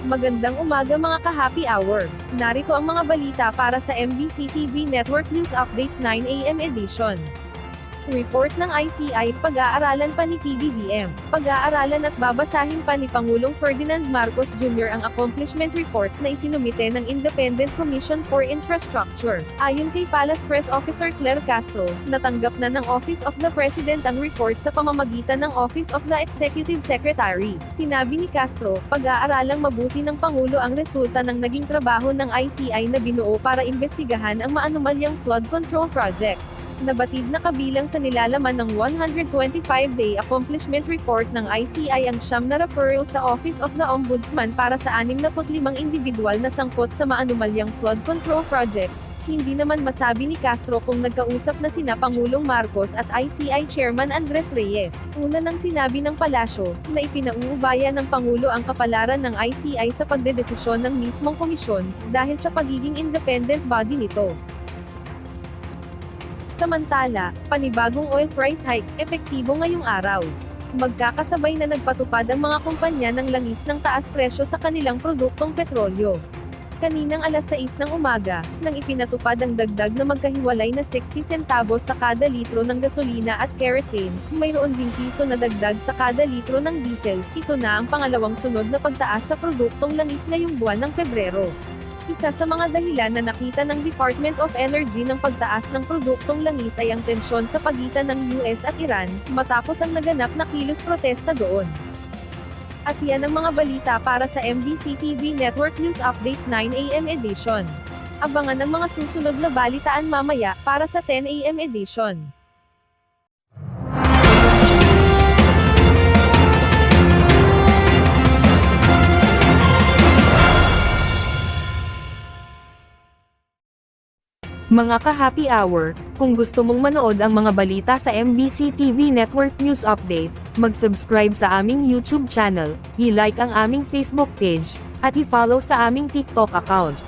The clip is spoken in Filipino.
Magandang umaga mga ka-happy hour. Narito ang mga balita para sa MBC TV Network News Update 9 AM edition. Report ng ICI, pag-aaralan pa ni PBBM. Pag-aaralan at babasahin pa ni Pangulong Ferdinand Marcos Jr. ang accomplishment report na isinumite ng Independent Commission for Infrastructure. Ayon kay Palace Press Officer Claire Castro, natanggap na ng Office of the President ang report sa pamamagitan ng Office of the Executive Secretary. Sinabi ni Castro, pag-aaralang mabuti ng Pangulo ang resulta ng naging trabaho ng ICI na binuo para imbestigahan ang maanumalyang flood control projects. Nabatid na kabilang sa nilalaman ng 125-day accomplishment report ng ICI ang 9 na referral sa Office of the Ombudsman para sa 65 individual na sangkot sa maanumalyang flood control projects. Hindi naman masabi ni Castro kung nagkausap na sina Pangulong Marcos at ICI Chairman Andres Reyes. Una nang sinabi ng palasyo, na ipinauubaya ng Pangulo ang kapalaran ng ICI sa pagdedesisyon ng mismong komisyon, dahil sa pagiging independent body nito. Samantala, panibagong oil price hike, epektibo ngayong araw. Magkakasabay na nagpatupad ang mga kumpanya ng langis ng taas presyo sa kanilang produktong petrolyo. Kaninang alas 6 ng umaga, nang ipinatupad ang dagdag na magkahiwalay na 60 centavos sa kada litro ng gasolina at kerosene, mayroon ding piso na dagdag sa kada litro ng diesel. Ito na ang pangalawang sunod na pagtaas sa produktong langis ngayong buwan ng Pebrero. Isa sa mga dahilan na nakita ng Department of Energy ng pagtaas ng produktong langis ay ang tensyon sa pagitan ng US at Iran, matapos ang naganap na kilos protesta doon. At yan ang mga balita para sa MBC TV Network News Update 9 AM edition. Abangan ang mga susunod na balitaan mamaya, para sa 10 AM edition. Mga ka-happy hour, kung gusto mong manood ang mga balita sa MBC TV Network News Update, mag-subscribe sa aming YouTube channel, i-like ang aming Facebook page, at i-follow sa aming TikTok account.